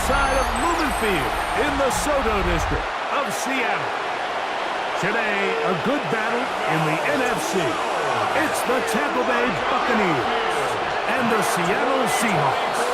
side of Lumen Field in the Soto District of Seattle. Today, a good battle in the NFC. It's the Tampa Bay Buccaneers and the Seattle Seahawks.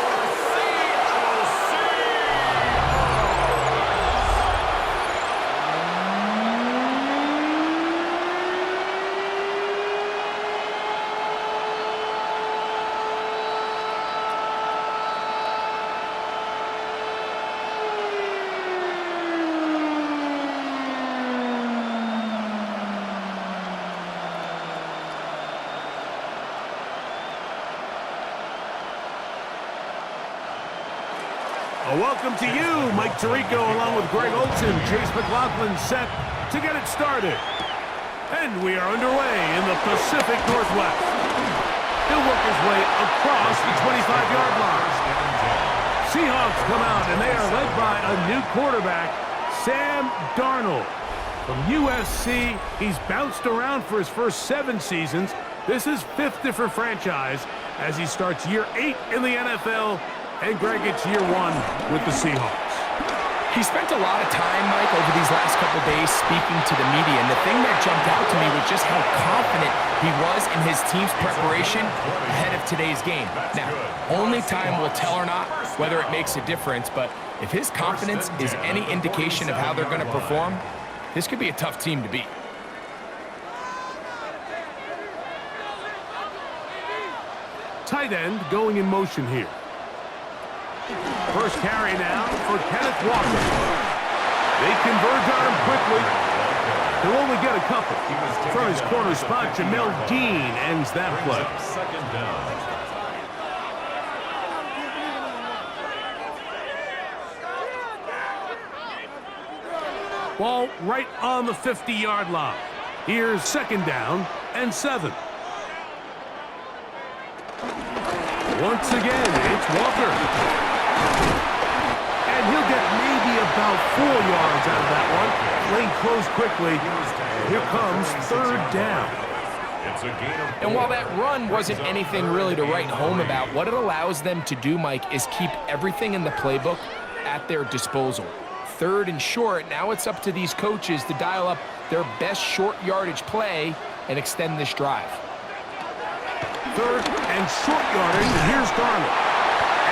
Welcome to you, Mike Tirico, along with Greg Olson. Chase McLaughlin set to get it started. And we are underway in the Pacific Northwest. He'll work his way across the 25-yard line. Seahawks come out, and they are led by a new quarterback, Sam Darnold. From USC, he's bounced around for his first 7 seasons. This is 5th different franchise as he starts year 8 in the NFL. And Greg, it's year 1 with the Seahawks. He spent a lot of time, Mike, over these last couple days speaking to the media. And the thing that jumped out to me was just how confident he was in his team's preparation ahead of today's game. Now, only time will tell or not whether it makes a difference. But if his confidence is any indication of how they're going to perform, this could be a tough team to beat. Tight end going in motion here. First carry now for Kenneth Walker. They converge on him quickly. He'll only get a couple. From his corner spot, Jamel Dean ends that play. Second down. Ball right on the 50-yard line. Here's 2nd down and 7. Once again, it's Walker. And he'll get maybe about 4 yards out of that one. Lane closed quickly. Here comes 3rd down. And while that run wasn't anything really to write home about, what it allows them to do, Mike, is keep everything in the playbook at their disposal. 3rd and short, now it's up to these coaches to dial up their best short yardage play and extend this drive. 3rd and short yardage, and here's Darnold.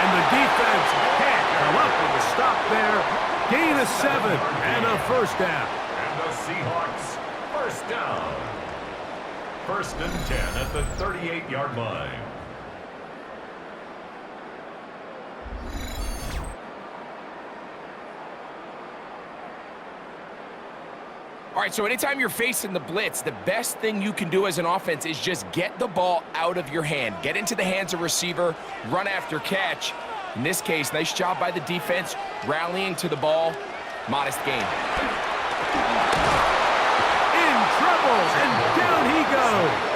And the defense can't come up with a stop there. Gain of 7 and a 1st down. And the Seahawks, 1st down. 1st and 10 at the 38-yard line. All right, so anytime you're facing the blitz, the best thing you can do as an offense is just get the ball out of your hand. Get into the hands of receiver, run after catch. In this case, nice job by the defense, rallying to the ball. Modest gain. In trouble, and down he goes.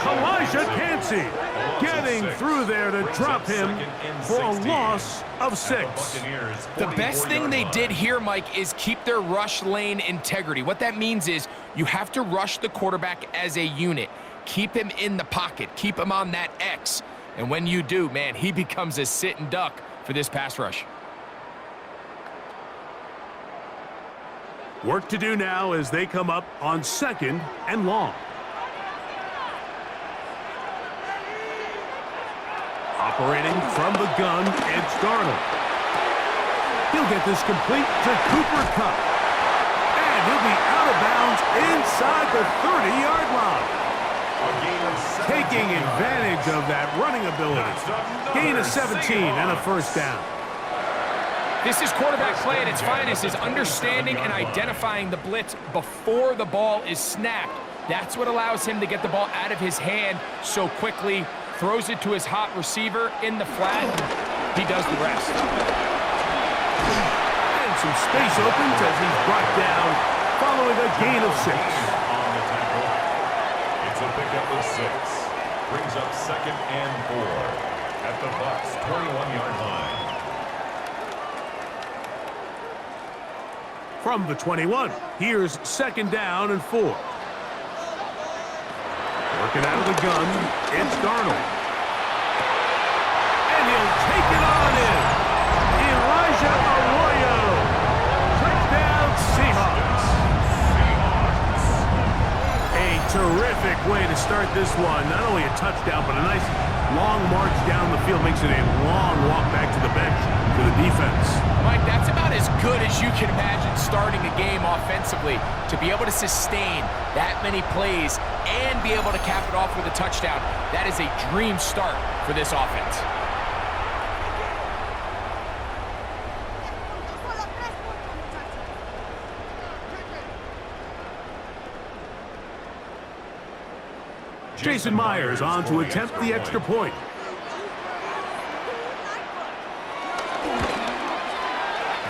Elijah Cansey getting through there to drop him for a loss of 6. The best thing they did here, Mike, is keep their rush lane integrity. What that means is you have to rush the quarterback as a unit. Keep him in the pocket. Keep him on that X. And when you do, man, he becomes a sitting duck for this pass rush. Work to do now as they come up on 2nd and long. Operating from the gun, it's Darnold. He'll get this complete to Cooper Kupp. And he'll be out of bounds inside the 30-yard line. Taking advantage of that running ability. Gain of 17 and a 1st down. This is quarterback play at its finest, is understanding and identifying the blitz before the ball is snapped. That's what allows him to get the ball out of his hand so quickly. Throws it to his hot receiver in the flat. He does the rest. And some space opens as he's brought down following a gain of 6. On the tackle. It's a pickup of 6. Brings up 2nd and 4 at the Bucs 21-yard line. From the 21, here's 2nd down and 4. Working out of the gun, it's Darnold. And he'll take it on in. way to start this one. Not only a touchdown, but a nice long march down the field. Makes it a long walk back to the bench for the defense. Mike, that's about as good as you can imagine starting a game offensively. To be able to sustain that many plays and be able to cap it off with a touchdown, that is a dream start for this offense. Jason Myers on to attempt the extra point.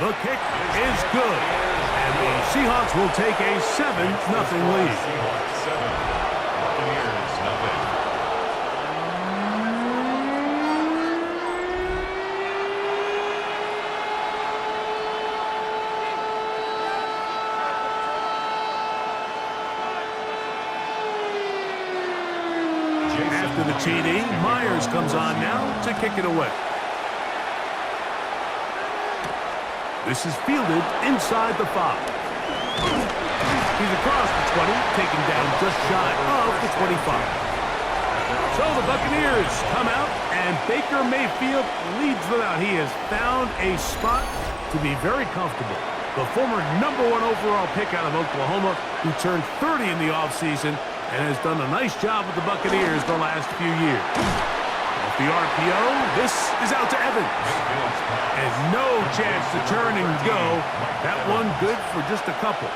The kick is good, and the Seahawks will take a 7-0 lead. Seahawks 7, Buccaneers 0. After the TD, Myers comes on now to kick it away. This is fielded inside the 5. He's across the 20, taken down just shy of the 25. So the Buccaneers come out, and Baker Mayfield leads them out. He has found a spot to be very comfortable. The former #1 overall pick out of Oklahoma, who turned 30 in the offseason, and has done a nice job with the Buccaneers the last few years. Off the RPO, this is out to Evans. And no chance to turn and go. That one good for just a couple.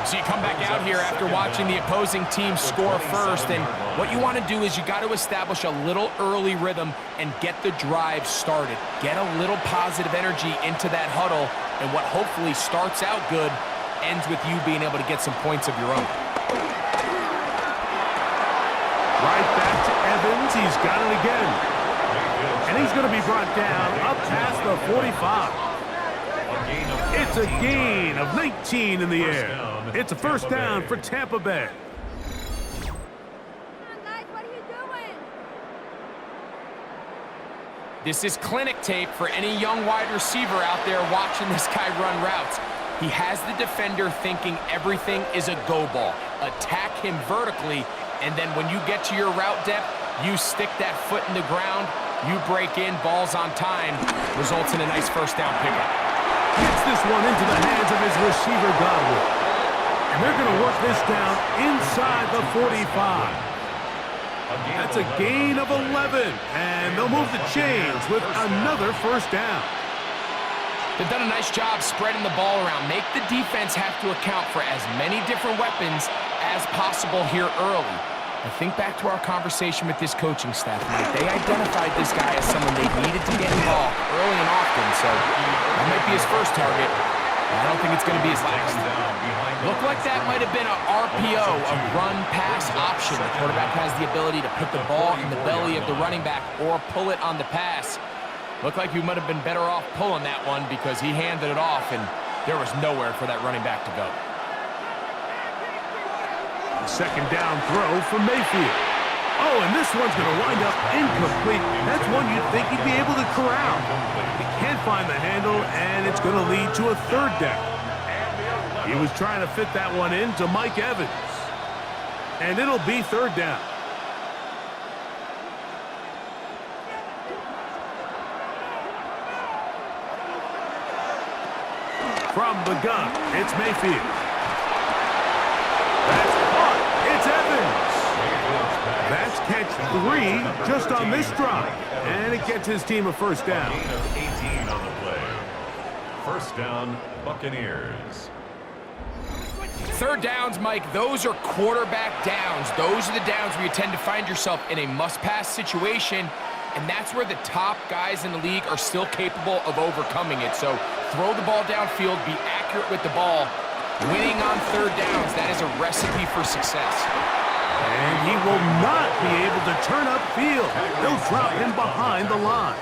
So you come back out here after watching the opposing team score first, and what you want to do is you got to establish a little early rhythm and get the drive started. Get a little positive energy into that huddle, and what hopefully starts out good ends with you being able to get some points of your own. Right back to Evans. He's got it again. And he's going to be brought down up past the 45. It's a gain of 19 in the air. It's a first down for Tampa Bay. What are you doing? This is clinic tape for any young wide receiver out there watching this guy run routes. He has the defender thinking everything is a go ball. Attack him vertically, and then when you get to your route depth, you stick that foot in the ground, you break in, balls on time, results in a nice first down pickup. Gets this one into the hands of his receiver, Godwin. And they're going to work this down inside the 45. That's a gain of 11, and they'll move the chains with another first down. They've done a nice job spreading the ball around. Make the defense have to account for as many different weapons as possible here early. I think back to our conversation with this coaching staff, Mike. They identified this guy as someone they needed to get involved early and often, so that might be his first target. I don't think it's going to be his last. Looked like that might have been an RPO, a run-pass option. The quarterback has the ability to put the ball in the belly of the running back or pull it on the pass. Looked like he might have been better off pulling that one because he handed it off, and there was nowhere for that running back to go. Second down throw from Mayfield. Oh, and this one's going to wind up incomplete. That's one you'd think he'd be able to corral. He can't find the handle, and it's going to lead to a third down. He was trying to fit that one in to Mike Evans. And it'll be third down. From the gun, it's Mayfield. That's caught. It's Evans. That's catch 3 just on this drive. And it gets his team a first down. A gain of 18 on the play. First down, Buccaneers. Third downs, Mike, those are quarterback downs. Those are the downs where you tend to find yourself in a must-pass situation, and that's where the top guys in the league are still capable of overcoming it. So throw the ball downfield, be accurate with the ball. Winning on third downs, that is a recipe for success. And he will not be able to turn upfield. They'll drop him behind the line.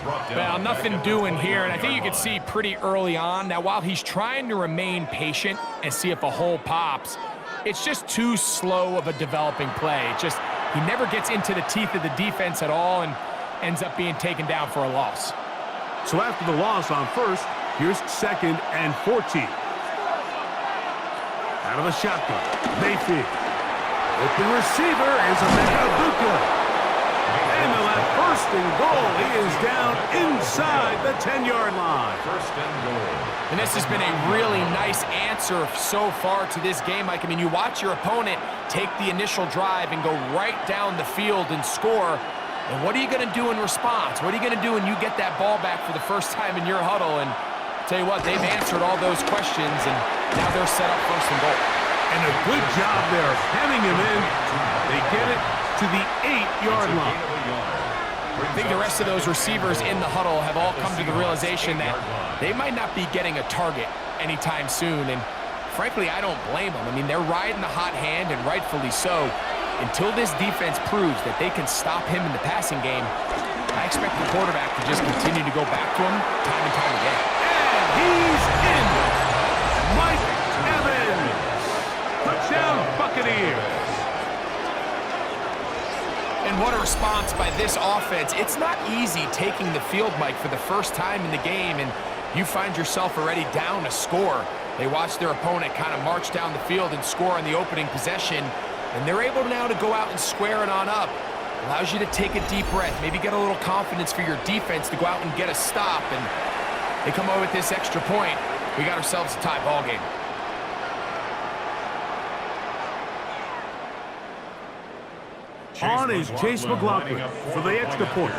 Well, nothing doing here, and I think you can see pretty early on. Now, while he's trying to remain patient and see if a hole pops, it's just too slow of a developing play. It just, he never gets into the teeth of the defense at all and ends up being taken down for a loss. So after the loss on first, here's 2nd and 14. Out of the shotgun, Mayfield. Open receiver is Emeka Buka. And they'll have first and goal. He is down inside the 10-yard line. First and goal. And this has been a really nice answer so far to this game, Mike. I mean, you watch your opponent take the initial drive and go right down the field and score. And what are you going to do in response? What are you going to do when you get that ball back for the first time in your huddle? And I'll tell you what, they've answered all those questions, and now they're set up first and goal. And a good job there of hemming him in. They get it to the 8-yard line. I think the rest of those receivers in the huddle have all come to the realization that they might not be getting a target anytime soon. And frankly, I don't blame them. I mean, they're riding the hot hand, and rightfully so. Until this defense proves that they can stop him in the passing game, I expect the quarterback to just continue to go back to him time and time again. And he's in. Mike Evans. Touchdown, Buccaneers. And what a response by this offense. It's not easy taking the field, Mike, for the first time in the game, and you find yourself already down a score. They watch their opponent kind of march down the field and score on the opening possession, and they're able now to go out and square it on up. Allows you to take a deep breath, maybe get a little confidence for your defense to go out and get a stop, and they come away with this extra point. We got ourselves a tie ball game. On is Chase McLaughlin for the extra point.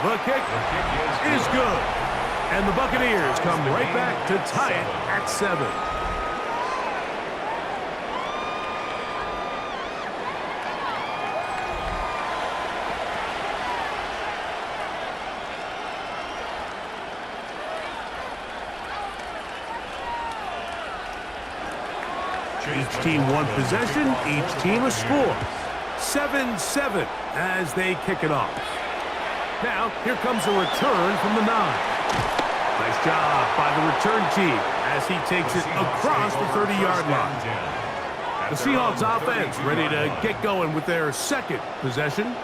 The kick is good. And the Buccaneers come right back to tie it at 7. Each team one possession, each team a score. 7-7 as they kick it off. Now, here comes a return from the 9. Nice job by the return team as he takes it across the 30-yard line. The Seahawks offense ready to get going with their second possession.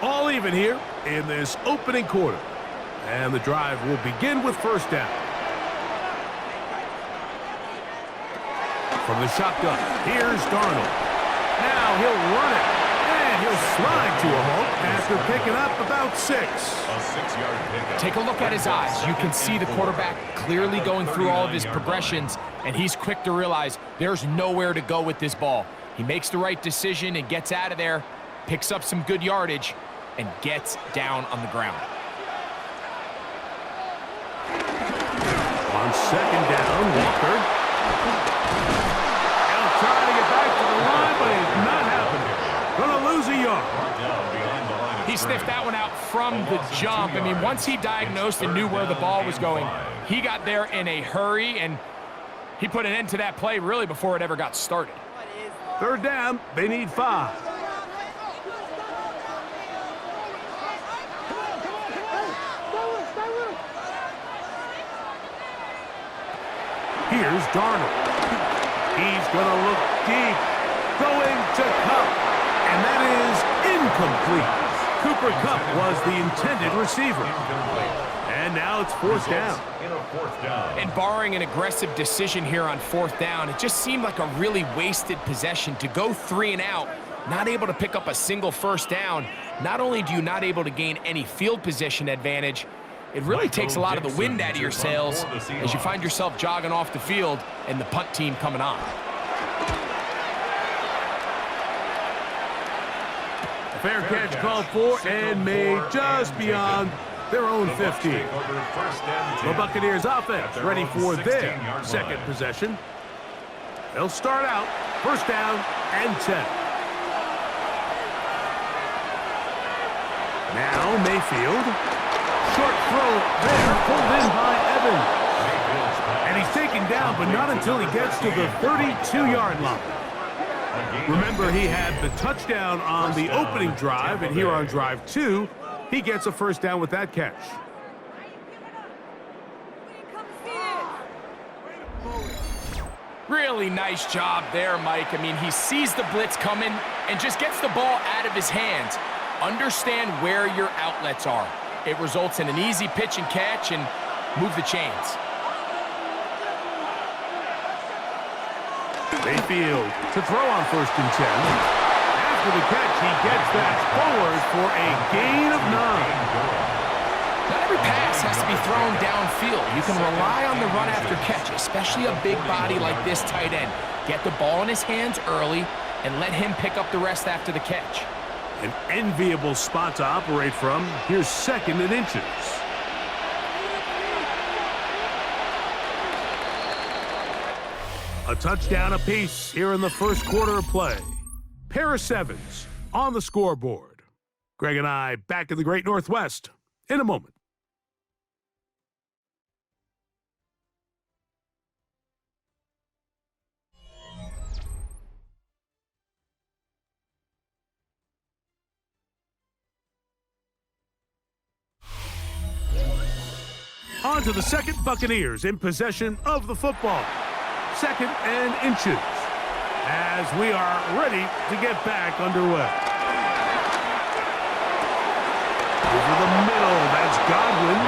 All even here in this opening quarter. And the drive will begin with first down. From the shotgun, here's Darnold. Now he'll run it, and he'll slide to a halt after picking up about 6. A 6-yard pickup. Take a look at his eyes. You can see the quarterback clearly going through all of his progressions, and he's quick to realize there's nowhere to go with this ball. He makes the right decision and gets out of there, picks up some good yardage, and gets down on the ground. On second down, Walker. Trying to get back to the line, but it's not happening. Gonna lose a yard. He sniffed that one out from the jump. I mean, once he diagnosed and knew where the ball was going, he got there in a hurry, and he put an end to that play really before it ever got started. Third down, they need 5. Here's Darnold. He's going to look deep, going to Kupp, and that is incomplete. Cooper Kupp was the intended receiver. And now it's fourth down. And barring an aggressive decision here on fourth down, it just seemed like a really wasted possession to go 3 and out, not able to pick up a single first down. Not only do you not able to gain any field position advantage, it really takes a lot of the wind out of your sails as you find yourself jogging off the field and the punt team coming on. A fair catch called for and made just beyond their own 15. The Buccaneers offense ready for their second possession. They'll start out first down and 10. Now Mayfield. Short throw there, pulled in by Evans. And he's taken down, but not until he gets to the 32-yard line. Remember, he had the touchdown on the opening drive, and here on drive 2, he gets a first down with that catch. Really nice job there, Mike. I mean, he sees the blitz coming and just gets the ball out of his hands. Understand where your outlets are. It results in an easy pitch and catch and move the chains. Mayfield to throw on 1st and 10. After the catch, he gets that forward for a gain of 9. Not every pass has to be thrown downfield. You can rely on the run after catch, especially a big body like this tight end. Get the ball in his hands early and let him pick up the rest after the catch. An enviable spot to operate from. Here's 2nd and inches. A touchdown apiece here in the 1st quarter of play. Pair of 7s on the scoreboard. Greg and I back in the Great Northwest in a moment. On to the 2nd, Buccaneers in possession of the football. 2nd and inches as we are ready to get back underway. Over the middle, that's Godwin.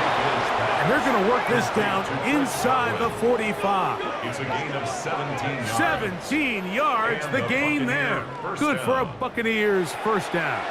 And they're going to work this down inside the 45. It's a gain of 17 yards. 17 yards, the gain there. Good for a Buccaneers 1st down.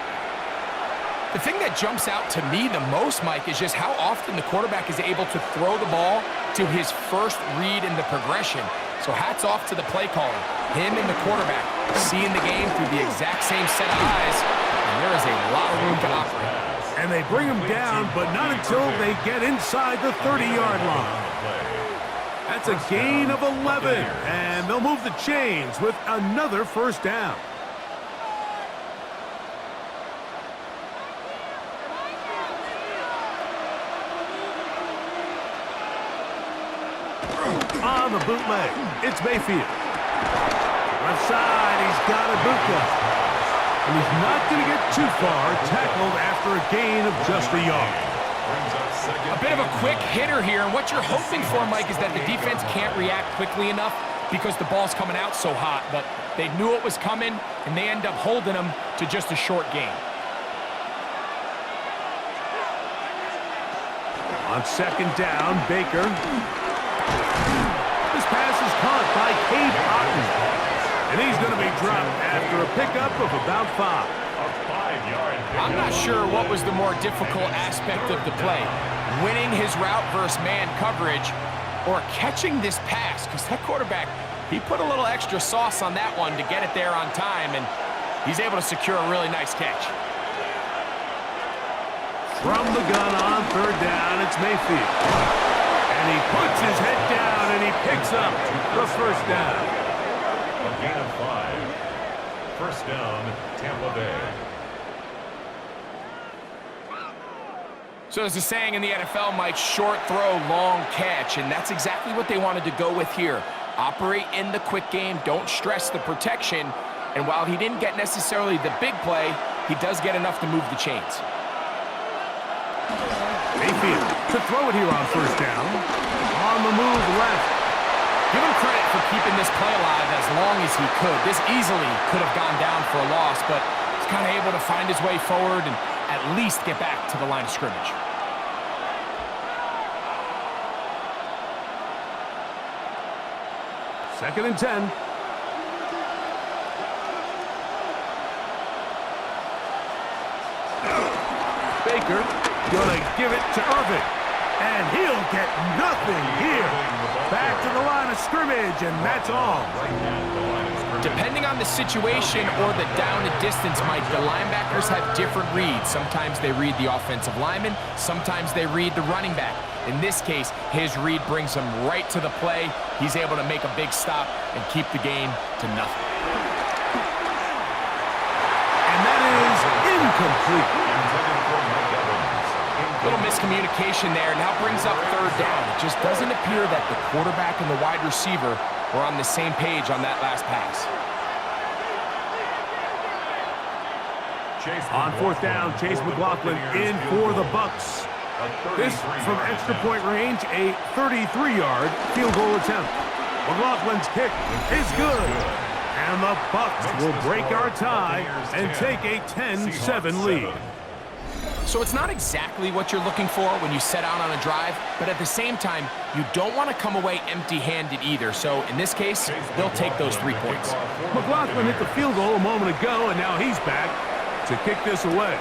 The thing that jumps out to me the most, Mike, is just how often the quarterback is able to throw the ball to his first read in the progression. So hats off to the play caller. Him and the quarterback seeing the game through the exact same set of eyes, and there is a lot of room to operate. And they bring him down, but not until they get inside the 30-yard line. That's a gain of 11, and they'll move the chains with another 1st down. On the bootleg, it's Mayfield. Left side, he's got Ibuka. And he's not going to get too far, tackled after a gain of just a yard. A bit of a quick hitter here, and what you're hoping for, Mike, is that the defense can't react quickly enough because the ball's coming out so hot, but they knew it was coming, and they end up holding them to just a short gain. On 2nd down, Baker. This pass is caught by Cade Otton. And he's going to be dropped after a pickup of about 5. A 5-yard pickup. I'm not sure what was the more difficult aspect of the play. Winning his route versus man coverage or catching this pass, because that quarterback, he put a little extra sauce on that one to get it there on time, and he's able to secure a really nice catch. From the gun on 3rd down, it's Mayfield. And he puts his head down and he picks up the 1st down. A gain of 5. 1st down, Tampa Bay. So there's a saying in the NFL, Mike, short throw, long catch, and that's exactly what they wanted to go with here. Operate in the quick game, don't stress the protection, and while he didn't get necessarily the big play, he does get enough to move the chains. Mayfield to throw it here on 1st down. On the move left. Give him credit for keeping this play alive as long as he could. This easily could have gone down for a loss, but he's kind of able to find his way forward and at least get back to the line of scrimmage. Second and 10. Baker gonna give it to Irving. And he'll get nothing here. Back to the line of scrimmage, and that's all. Depending on the situation or the down and distance, Mike, the linebackers have different reads. Sometimes they read the offensive lineman. Sometimes they read the running back. In this case, his read brings him right to the play. He's able to make a big stop and keep the game to nothing. And that is incomplete. Little miscommunication there. Now brings up 3rd down. It just doesn't appear that the quarterback and the wide receiver were on the same page on that last pass. On 4th down, Chase McLaughlin in for the Bucs. This from extra point range, a 33-yard field goal attempt. McLaughlin's kick is good. And the Bucs will break our tie and take a 10-7 lead. So it's not exactly what you're looking for when you set out on a drive, but at the same time, you don't want to come away empty-handed either. So in this case, they'll take those 3 points. McLaughlin hit the field goal a moment ago, and now he's back to kick this away.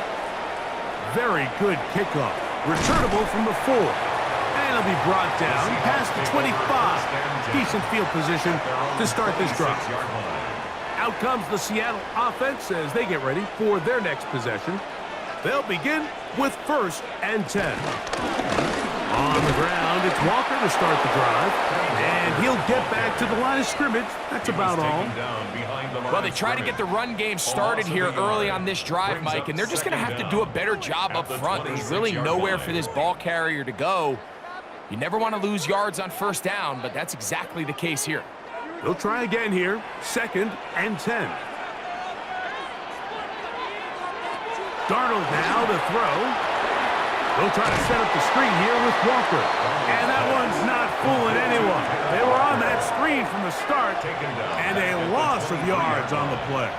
Very good kickoff. Returnable from the 4. And it'll be brought down past the 25. Decent field position to start this drive. Out comes the Seattle offense as they get ready for their next possession. They'll begin with 1st and 10. On the ground, it's Walker to start the drive. And he'll get back to the line of scrimmage. That's about all. Well, they try to get the run game started here early on this drive, Mike, and they're just going to have to do a better job up front. There's really nowhere for this ball carrier to go. You never want to lose yards on 1st down, but that's exactly the case here. They'll try again here. 2nd and 10. Darnold now to throw. They'll try to set up the screen here with Walker. And that one's not fooling anyone. They were on that screen from the start, and a loss of yards on the play.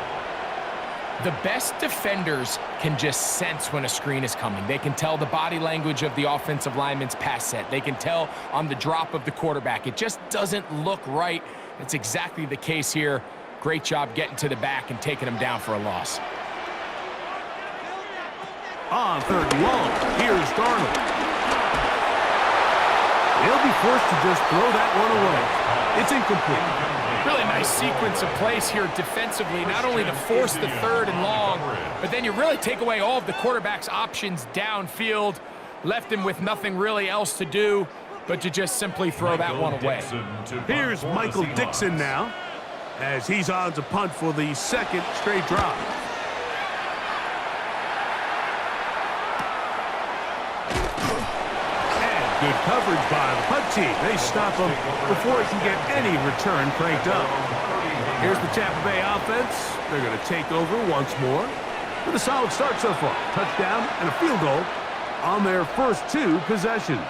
The best defenders can just sense when a screen is coming. They can tell the body language of the offensive lineman's pass set. They can tell on the drop of the quarterback. It just doesn't look right. It's exactly the case here. Great job getting to the back and taking him down for a loss. On 3rd and long, here's Darnold. He'll be forced to just throw that one away. It's incomplete. Really nice sequence of plays here defensively, not only to force the 3rd and long, but then you really take away all of the quarterback's options downfield, left him with nothing really else to do but to just simply throw that one away. Here's Michael Dixon now, as he's on to punt for the 2nd straight drive. Good coverage by the punt team. They stop him before he can get any return cranked up. Here's the Tampa Bay offense. They're going to take over once more with a solid start so far. Touchdown and a field goal on their first 2 possessions.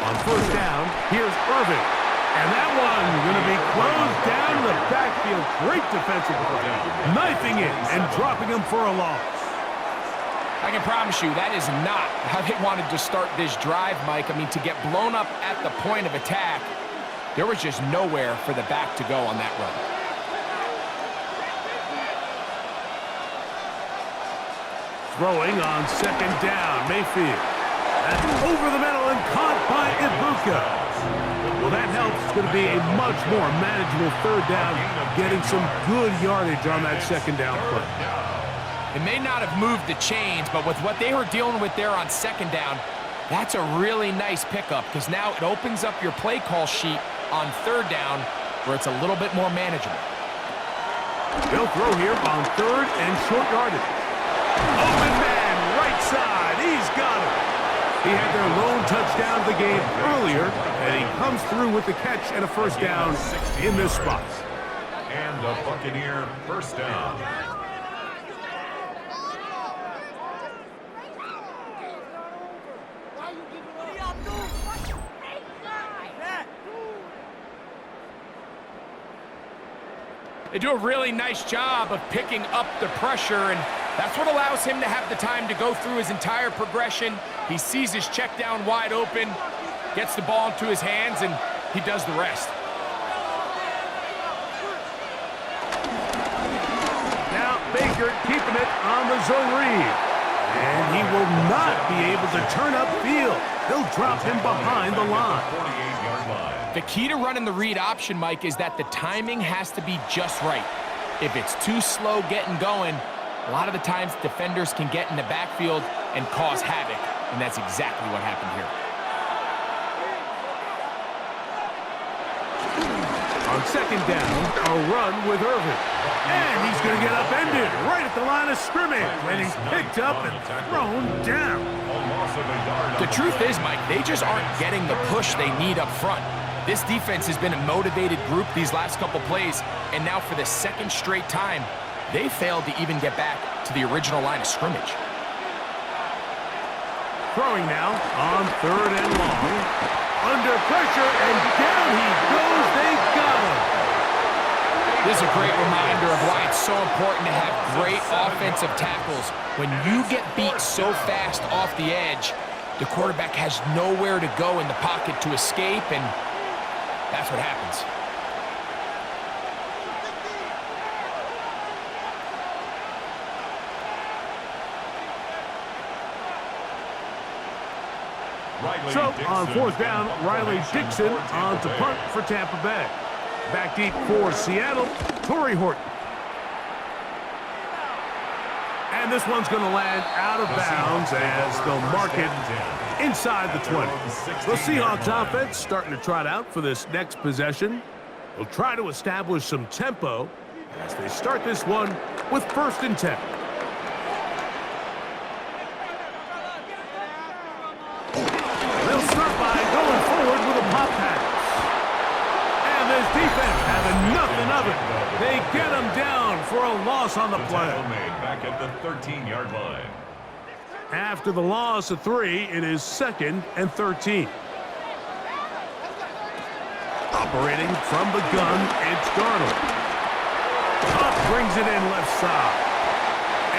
On 1st down, here's Irving. And that one going to be closed down the backfield. Great defensive play. Knifing it and dropping him for a loss. I can promise you that is not how they wanted to start this drive, Mike. I mean, to get blown up at the point of attack, there was just nowhere for the back to go on that run. Throwing on 2nd down, Mayfield. That's over the middle and caught by Ibuka. Well, that helps. It's going to be a much more manageable 3rd down, getting some good yardage on that 2nd down play. It may not have moved the chains, but with what they were dealing with there on 2nd down, that's a really nice pickup because now it opens up your play call sheet on 3rd down where it's a little bit more manageable. They'll throw here on 3rd and short yardage. Open man, right side. He's got it. He had their lone touchdown of the game earlier, and he comes through with the catch and a 1st down in this spot. And a Buccaneer 1st down. They do a really nice job of picking up the pressure, and that's what allows him to have the time to go through his entire progression. He sees his check down wide open, gets the ball into his hands, and he does the rest. Now Baker keeping it on the zone read. And he will not be able to turn upfield. They'll drop him behind the line. 48-yard line. The key to running the read option, Mike, is that the timing has to be just right. If it's too slow getting going, a lot of the times defenders can get in the backfield and cause havoc, and that's exactly what happened here. On 2nd down, a run with Irving. And he's going to get upended right at the line of scrimmage. And he's picked up and thrown down. The truth is, Mike, they just aren't getting the push they need up front. This defense has been a motivated group these last couple plays, and now for the 2nd straight time, they failed to even get back to the original line of scrimmage. Throwing now on 3rd and long. Under pressure, and down he goes. They got him. This is a great reminder of why it's so important to have great offensive tackles. When you get beat so fast off the edge, the quarterback has nowhere to go in the pocket to escape, and that's what happens. So, on fourth down, Riley Dixon on to punt for Tampa Bay. Back deep for Seattle, Torrey Horton. And this one's going to land out of bounds as they'll mark it inside the 20. The Seahawks offense starting to trot out for this next possession. They'll try to establish some tempo as they start this one with 1st and 10. They'll start by going forward with a pop pass. And this defense having nothing of it. They get them down for a loss on the play. Back at the 13-yard line. After the loss of 3, it is 2nd and 13. Operating from the gun, it's Darnold. Up brings it in left side.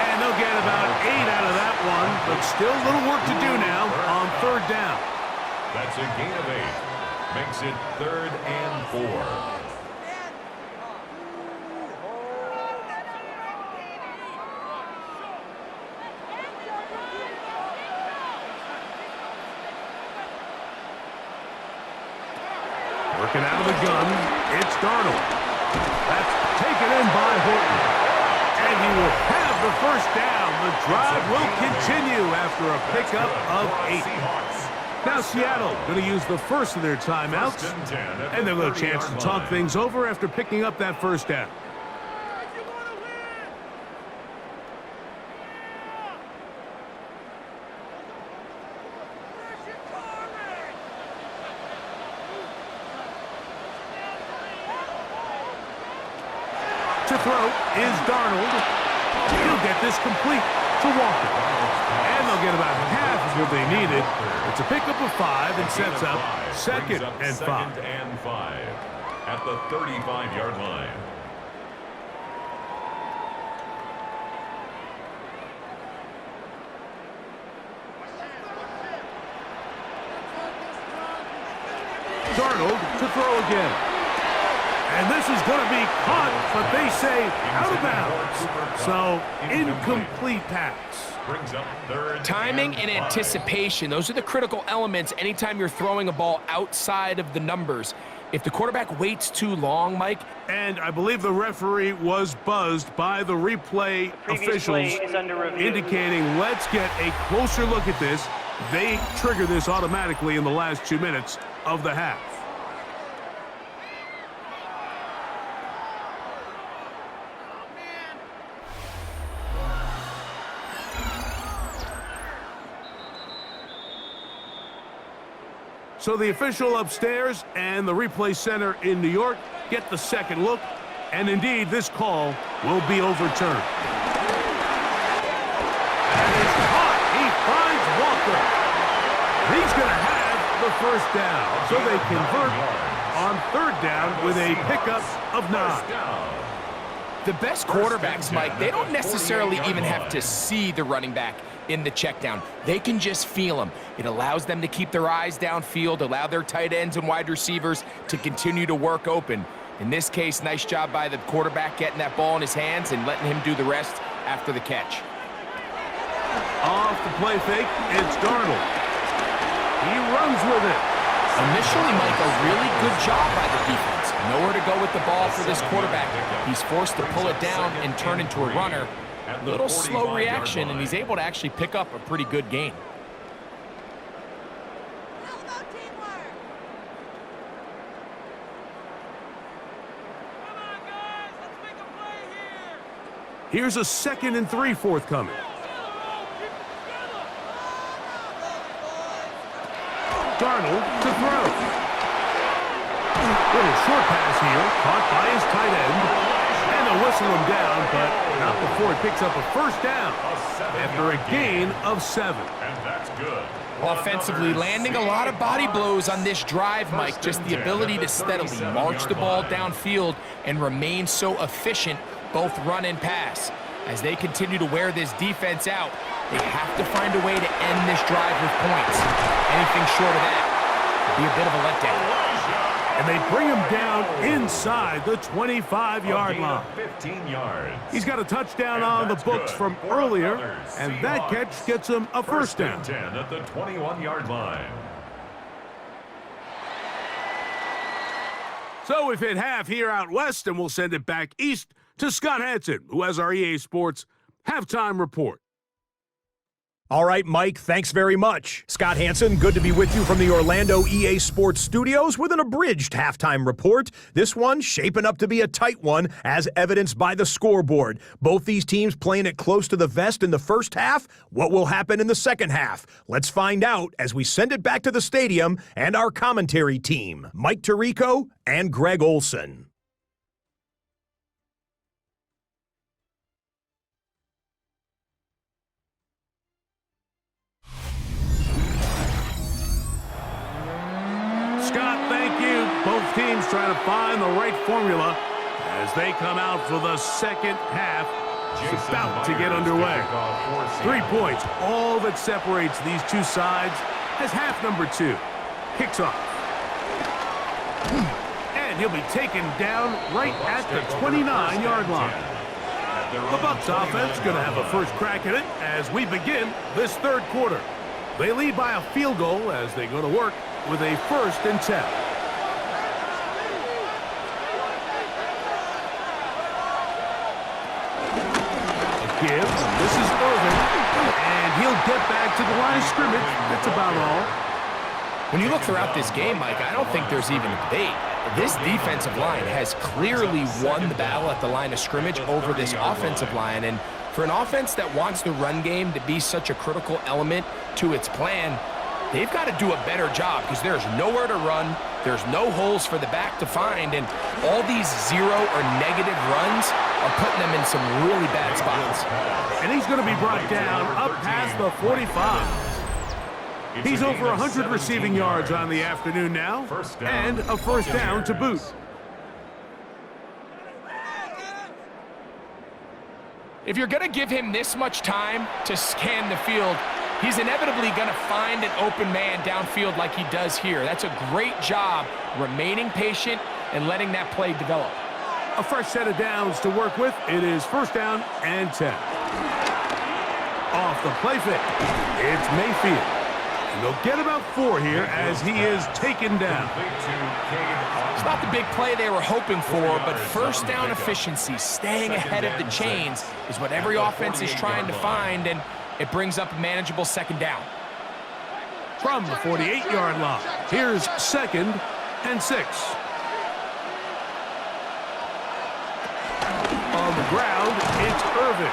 And they'll get about 8 out of that one, but still a little work to do now on 3rd down. That's a gain of 8. Makes it 3rd and 4. Working out of the gun, it's Darnold. That's taken in by Horton. And he will have the 1st down. The drive will continue after a pickup of 8. Now Seattle going to use the first of their timeouts. And they'll have a chance to talk things over after picking up that 1st down. To throw is Darnold. He'll get this complete to Walker. And they'll get about half of what they needed. It's a pickup of 5 and sets up 2nd and 5. 2nd and 5 at the 35-yard line. Darnold to throw again. And this is going to be caught, but they say out of bounds. So, incomplete pass. Brings up 3rd. Timing and anticipation, those are the critical elements anytime you're throwing a ball outside of the numbers. If the quarterback waits too long, Mike. And I believe the referee was buzzed by the replay officials indicating let's get a closer look at this. They trigger this automatically in the last 2 minutes of the half. So the official upstairs and the replay center in New York get the second look, and indeed this call will be overturned. And it's caught. He finds Walker. He's going to have the 1st down. So they convert on 3rd down with a pickup of 9. The best quarterbacks, Mike, they don't necessarily even have to see the running back in the check down. They can just feel him. It allows them to keep their eyes downfield, allow their tight ends and wide receivers to continue to work open. In this case, nice job by the quarterback getting that ball in his hands and letting him do the rest after the catch. Off the play fake, it's Darnold. He runs with it. Initially, Mike, a really good job by the defense. Nowhere to go with the ball for this quarterback. He's forced to pull it down and turn into a runner. Little slow reaction, and he's able to actually pick up a pretty good gain. Here's a 2nd and 3 forthcoming. Darnold to throw. Little short pass here, caught by his tight end. And they'll whistle him down, but stop before he picks up a first down after a gain of 7. And that's good. Offensively, landing a lot of body blows on this drive, Mike. Just the ability to steadily march the ball downfield and remain so efficient, both run and pass. As they continue to wear this defense out, they have to find a way to end this drive with points. Anything short of that would be a bit of a letdown. And they bring him down inside the 25-yard line. 15 yards. He's got a touchdown on the books from earlier, and that catch gets him a first down. 10 at the 21-yard line. So we've hit half here out west, and we'll send it back east to Scott Hansen, who has our EA Sports halftime report. All right, Mike, thanks very much. Scott Hansen, good to be with you from the Orlando EA Sports Studios with an abridged halftime report. This one shaping up to be a tight one, as evidenced by the scoreboard. Both these teams playing it close to the vest in the first half. What will happen in the second half? Let's find out as we send it back to the stadium and our commentary team, Mike Tirico and Greg Olson. Scott, thank you. Both teams trying to find the right formula as they come out for the second half. It's about to get underway. 3 points, all that separates these two sides as half number 2 kicks off. And he'll be taken down right at the 29-yard line. The Bucs offense going to have a first crack at it as we begin this third quarter. They lead by a field goal as they go to work with a 1st and 10. A give. This is Irvin. And he'll get back to the line of scrimmage. That's about all. When you look throughout this game, Mike, I don't think there's even a debate. This defensive line has clearly won the battle at the line of scrimmage over this offensive line. And for an offense that wants the run game to be such a critical element to its plan, they've got to do a better job because there's nowhere to run, there's no holes for the back to find, and all these 0 or negative runs are putting them in some really bad spots. And he's going to be brought down up past the 45. He's over 100 receiving yards on the afternoon now, and a first down to boot. If you're going to give him this much time to scan the field, he's inevitably going to find an open man downfield like he does here. That's a great job remaining patient and letting that play develop. A fresh set of downs to work with. It is first down and 10. Off the play fake. It's Mayfield. And they'll get about 4 here as he is taken down. It's not the big play they were hoping for, but first down efficiency, staying ahead of the chains, is what every offense is trying to find, and it brings up a manageable second down. From the 48-yard line, here's 2nd and 6. On the ground, it's Irvin.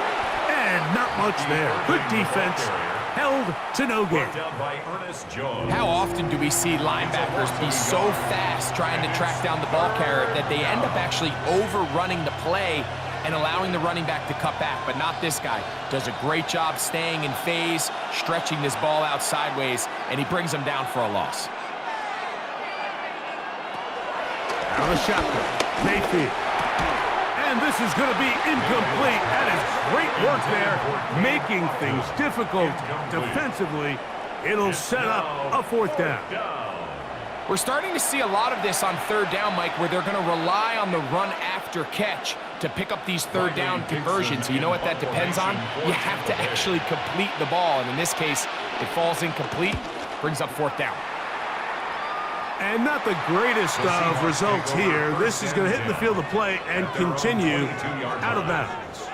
And not much there. Good defense. Held to no gain. How often do we see linebackers be so fast trying to track down the ball carrier that they end up actually overrunning the play and allowing the running back to cut back? But not this guy. Does a great job staying in phase, stretching this ball out sideways, and he brings him down for a loss. Out of shotgun. Mayfield. And this is going to be incomplete. That is great work there, making things difficult defensively. It'll set up a 4th down. We're starting to see a lot of this on 3rd down, Mike, where they're going to rely on the run after catch to pick up these 3rd down conversions. You know what that depends on? You have to actually complete the ball, and in this case, it falls incomplete, brings up 4th down. And not the greatest of results here. This is going to hit the field of play and continue out of bounds.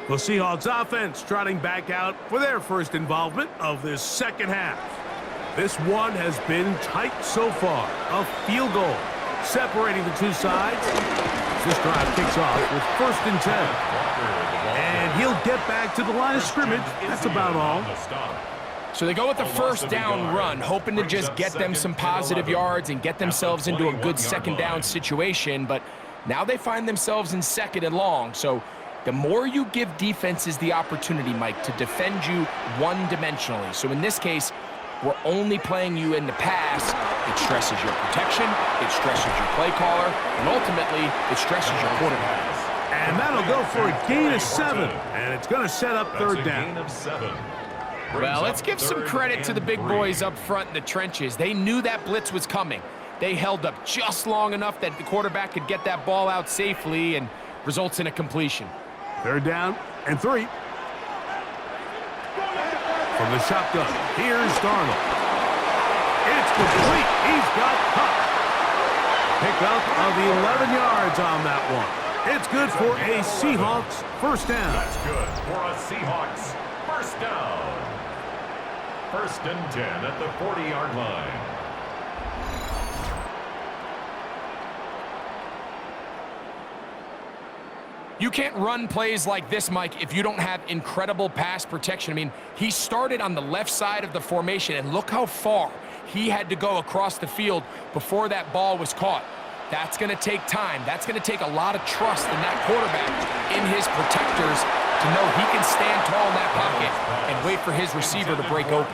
The Seahawks offense trotting back out for their first involvement of this second half. This one has been tight so far. A field goal separating the two sides. This drive kicks off with 1st and 10. And he'll get back to the line of scrimmage. That's about all. So they go with the first down run, hoping to just get them some positive yards and get themselves into a good second down situation, but now they find themselves in 2nd and long. So The more you give defenses the opportunity, Mike, to defend you one-dimensionally. So in this case, we're only playing you in the pass. It stresses your protection, it stresses your play caller, and ultimately, it stresses your quarterback. And that'll go for a gain of 7, and it's going to set up third down. Well, let's give some credit to the big boys up front in the trenches. They knew that blitz was coming. They held up just long enough that the quarterback could get that ball out safely and results in a completion. Third down and 3. From the shotgun, here's Darnold. It's complete. He's got Cup. Pickup of 11 yards on that one. It's good for a Seahawks first down. That's good for a Seahawks first down. 1st and 10 at the 40-yard line. You can't run plays like this, Mike, if you don't have incredible pass protection. I mean, he started on the left side of the formation, and look how far he had to go across the field before that ball was caught. That's going to take time. That's going to take a lot of trust in that quarterback, in his protectors, to know he can stand tall in that pocket and wait for his receiver to break open.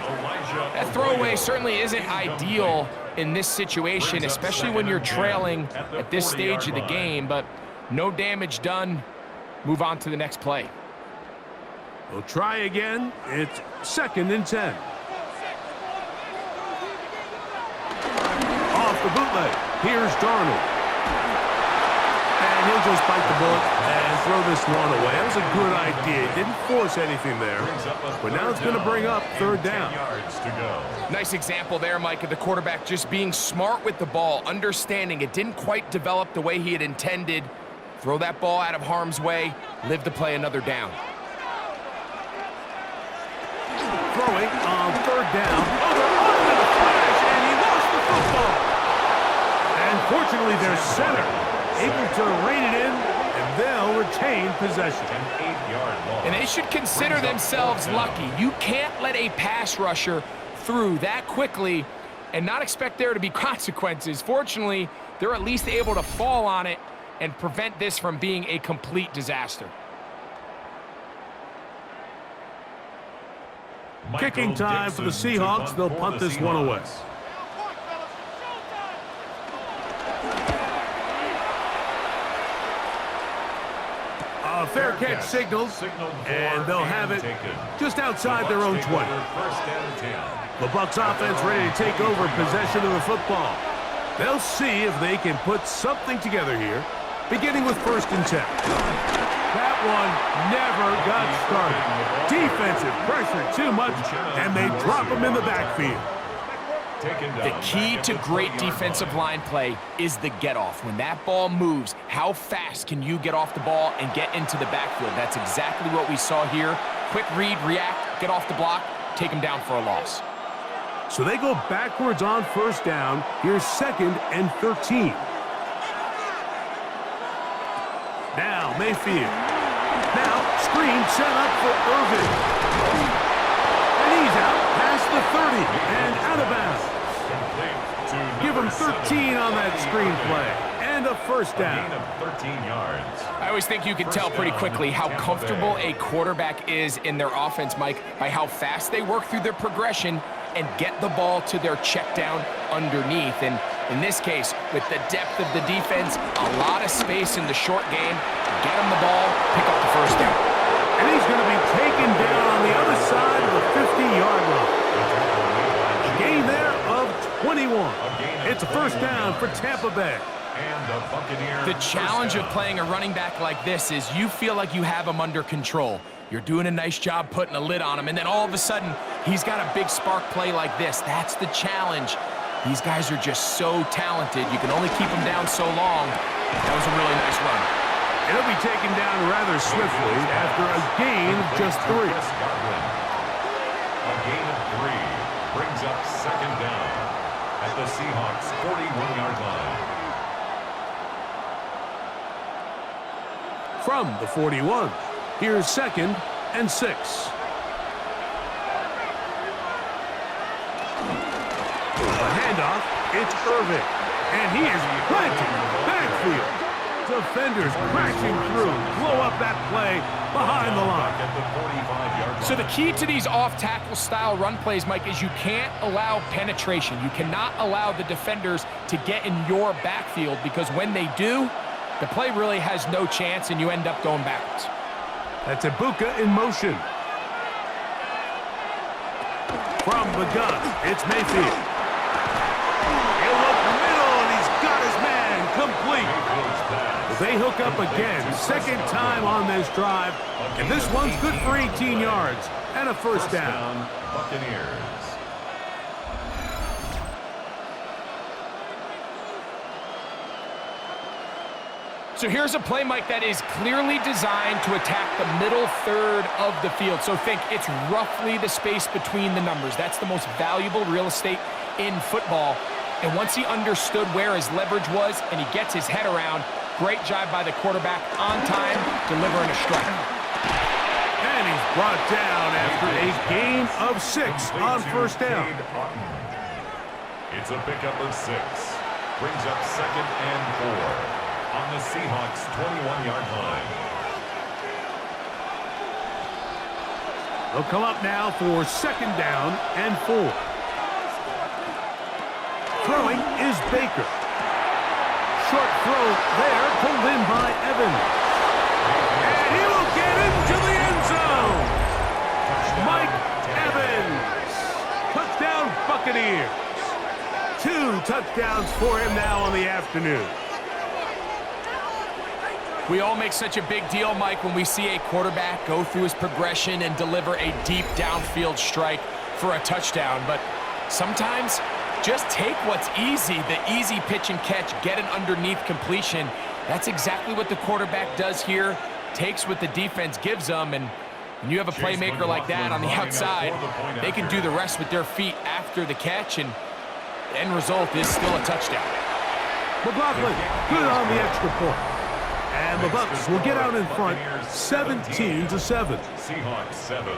That throwaway certainly isn't ideal in this situation, especially when you're trailing at this stage of the game, but no damage done. Move on to the next play. We'll try again. It's 2nd and 10. Off the bootleg. Here's Darnold. And he'll just bite the bullet and throw this one away. That was a good idea. Didn't force anything there. But now it's going to bring up third down. Nice example there, Mike, of the quarterback just being smart with the ball, understanding it didn't quite develop the way he had intended. Throw that ball out of harm's way, live to play another down. Throwing on third down. Oh, they're on with a flash, and he lost the football. And fortunately, their center able to rein it in, and they'll retain possession. An 8-yard loss. And they should consider themselves lucky. You can't let a pass rusher through that quickly and not expect there to be consequences. Fortunately, they're at least able to fall on it and prevent this from being a complete disaster. Kicking time for the Seahawks. They'll punt this one away. A fair catch signals, and they'll have it just outside their own 20. The Bucs offense ready to take over possession of the football. They'll see if they can put something together here, beginning with 1st and 10. That one never got started. Defensive pressure too much, and they drop him in the backfield. The key to great defensive line play is the get-off. When that ball moves, how fast can you get off the ball and get into the backfield? That's exactly what we saw here. Quick read, react, get off the block, take him down for a loss. So they go backwards on 1st down. Here's 2nd and 13. Now Mayfield. Now screen set up for Irvin. And he's out past the 30 and out of bounds. Give him 13 on that screenplay. And a 1st down. 13 yards. I always think you can tell pretty quickly how comfortable a quarterback is in their offense, Mike, by how fast they work through their progression and get the ball to their check down underneath. And in this case, with the depth of the defense, a lot of space in the short game, get him the ball, pick up the 1st down. And he's going to be taken down on the other side of the 50-yard line. A gain there of 21. It's a 1st down for Tampa Bay. And the Buccaneers. The challenge of playing a running back like this is you feel like you have him under control. You're doing a nice job putting a lid on him, and then all of a sudden, he's got a big spark play like this. That's the challenge. These guys are just so talented. You can only keep them down so long. That was a really nice run. It'll be taken down rather swiftly after a gain of just 3. A gain of 3 brings up 2nd down at the Seahawks 41-yard line. From the 41, here's 2nd and 6. A handoff, it's Irvin, and he is planted backfield. Defenders crashing through, blow up that play behind the line. At the 45-yard line. So the key to these off-tackle style run plays, Mike, is you can't allow penetration. You cannot allow the defenders to get in your backfield, because when they do, the play really has no chance and you end up going backwards. That's Ibuka in motion. From the gun, it's Mayfield. He'll look middle, and he's got his man complete. They hook up again, second time on this drive, and this one's good for 18 yards and a first down. Buccaneers. So here's a play, Mike, that is clearly designed to attack the middle third of the field. So think it's roughly the space between the numbers. That's the most valuable real estate in football. And once he understood where his leverage was and he gets his head around, great job by the quarterback on time, delivering a strike. And he's brought down after a gain of 6 on first down. It's a pickup of 6. Brings up second and 4 on the Seahawks' 21-yard line. They'll come up now for second down and 4. Throwing is Baker. Short throw there, pulled in by Evans. And he will get into the end zone. Mike Evans. Touchdown Buccaneers. 2 touchdowns for him now on the afternoon. We all make such a big deal, Mike, when we see a quarterback go through his progression and deliver a deep downfield strike for a touchdown. But sometimes just take what's easy, the easy pitch and catch, get an underneath completion. That's exactly what the quarterback does here, takes what the defense gives them, and when you have a playmaker like that on the outside, they can do the rest with their feet after the catch, and the end result is still a touchdown. McLaughlin, good on the extra point. And the Bucs will get out in front, 17-7. Seahawks 7.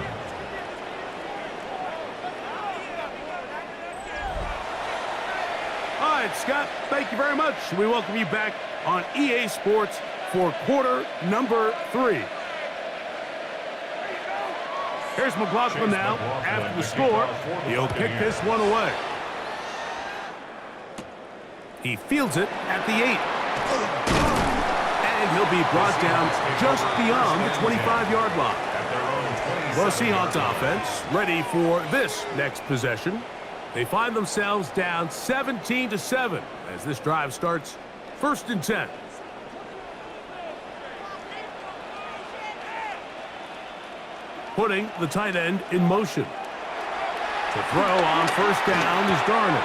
All right, Scott, thank you very much. We welcome you back on EA Sports for quarter number 3. Here's McLaughlin now. After the score, he'll kick this one away. He fields it at the 8. And he'll be brought down just beyond the 25-yard line. The Seahawks offense ready for this next possession. They find themselves down 17-7 as this drive starts 1st and 10. Putting the tight end in motion. To throw on first down is Darnold.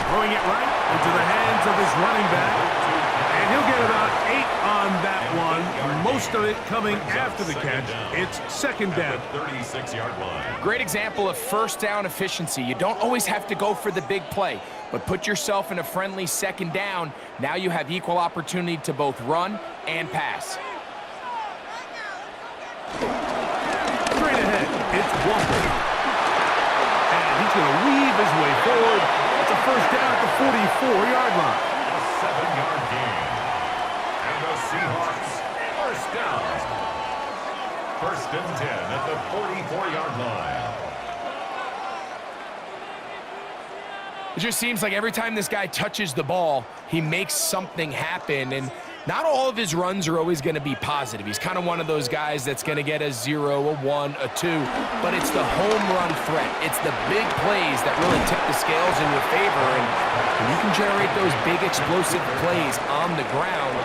Throwing it right into the hands of his running back. And he'll get about 8 on that one. Most of it coming after the catch. It's second down. 36-yard line. Great example of first down efficiency. You don't always have to go for the big play, but put yourself in a friendly second down. Now you have equal opportunity to both run and pass. Straight ahead, it's Walker. And he's going to weave his way forward. It's a first down at the 44-yard line. A 7-yard gain. And the Seahawks first down. 1st and 10 at the 44-yard line. It just seems like every time this guy touches the ball, he makes something happen, and not all of his runs are always going to be positive. He's kind of one of those guys that's going to get a 0, a 1, a 2, but it's the home run threat. It's the big plays that really tip the scales in your favor, and when you can generate those big explosive plays on the ground,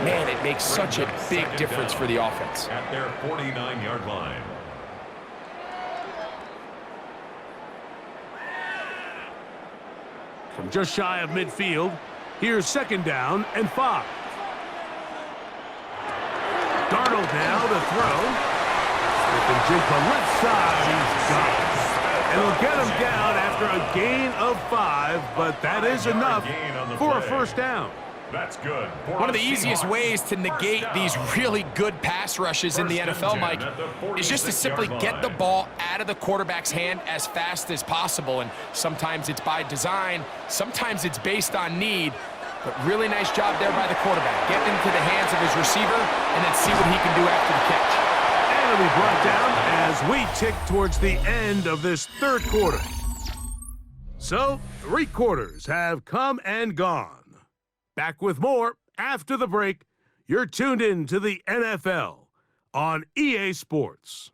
man, it makes such a big difference for the offense. At their 49-yard line. From just shy of midfield, here's second down and 5. Darnold now to throw. Smith and Jigba left side. He's got it. And he'll get him down after a gain of 5, but that is enough for a first down. That's good. One of the easiest ways to negate these really good pass rushes in the NFL, Mike, is just to simply get the ball out of the quarterback's hand as fast as possible. And sometimes it's by design, sometimes it's based on need. But really nice job there by the quarterback. Get into the hands of his receiver and then see what he can do after the catch. And it'll be brought down as we tick towards the end of this third quarter. So, 3 quarters have come and gone. Back with more after the break. You're tuned in to the NFL on EA Sports.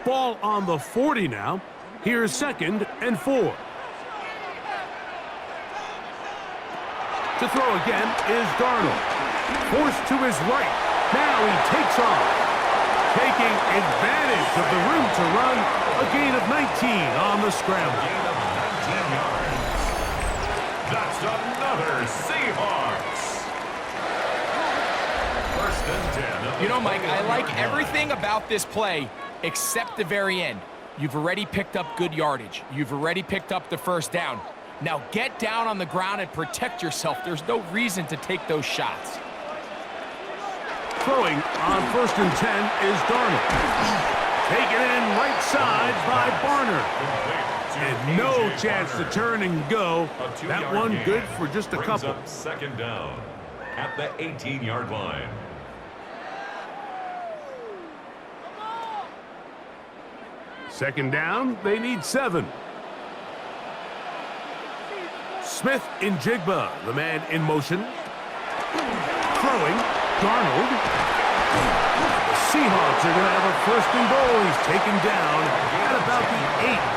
Ball on the 40 now. Here's 2nd and 4. To throw again is Darnold. Forced to his right. Now he takes off. Taking advantage of the room to run. A gain of 19 on the scramble. Gain of 19 yards. That's another Seahawks. 1st and 10. You know, Mike, I like everything about this play except the very end. You've already picked up good yardage. You've already picked up the 1st down. Now get down on the ground and protect yourself. There's no reason to take those shots. Throwing on 1st and 10 is Darnold. Taken in right side by Barner. And no chance to turn and go. That one good for just a couple. 2nd down at the 18-yard line. Second down, they need 7. Smith in Jigba, the man in motion. Throwing, Darnold. The Seahawks are going to have a 1st and goal. He's taken down at about the 8.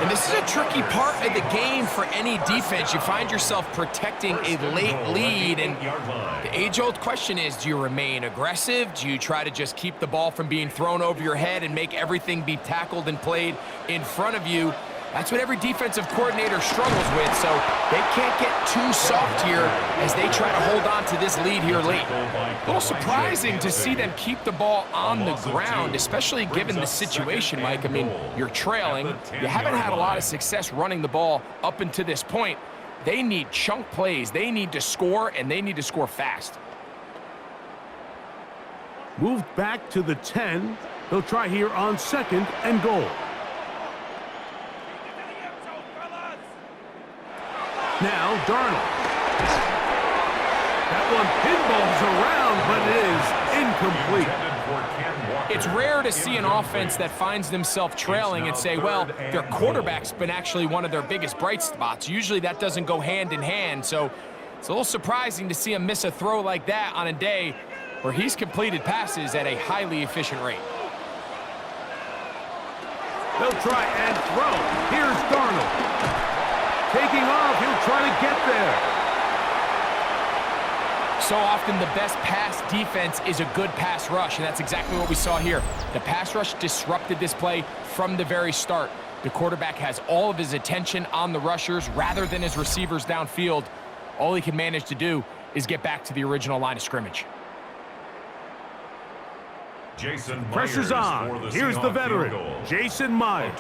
And this is a tricky part of the game for any defense. You find yourself protecting a late lead, and the age-old question is, do you remain aggressive? Do you try to just keep the ball from being thrown over your head and make everything be tackled and played in front of you? That's what every defensive coordinator struggles with, so they can't get too soft here as they try to hold on to this lead here late. A little surprising to see them keep the ball on the ground, especially given the situation, Mike. I mean, you're trailing. You haven't had a lot of success running the ball up until this point. They need chunk plays. They need to score, and they need to score fast. Moved back to the 10. They'll try here on 2nd and goal. Now, Darnold. That one pinballs around, but it is incomplete. It's rare to see an offense that finds themselves trailing and say, well, their quarterback's been actually one of their biggest bright spots. Usually that doesn't go hand in hand, so it's a little surprising to see him miss a throw like that on a day where he's completed passes at a highly efficient rate. They'll try and throw. Here's Darnold. Taking off, he'll try to get there. So often the best pass defense is a good pass rush, and that's exactly what we saw here. The pass rush disrupted this play from the very start. The quarterback has all of his attention on the rushers rather than his receivers downfield. All he can manage to do is get back to the original line of scrimmage. Pressure's on. Here's the veteran, Jason Myers.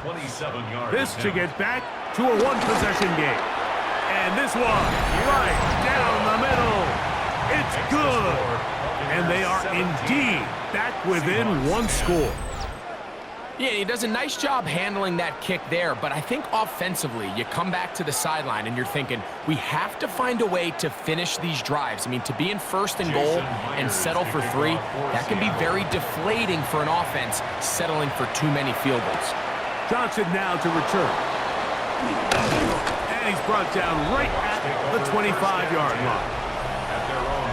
This to get back to a 1-possession game. And this one, right down the middle. It's good. And they are indeed back within 1 score. Yeah, he does a nice job handling that kick there, but I think offensively, you come back to the sideline and you're thinking, we have to find a way to finish these drives. I mean, to be in 1st and goal and settle for 3, that can be very deflating for an offense settling for too many field goals. Johnson now to return. And he's brought down right at the 25-yard line.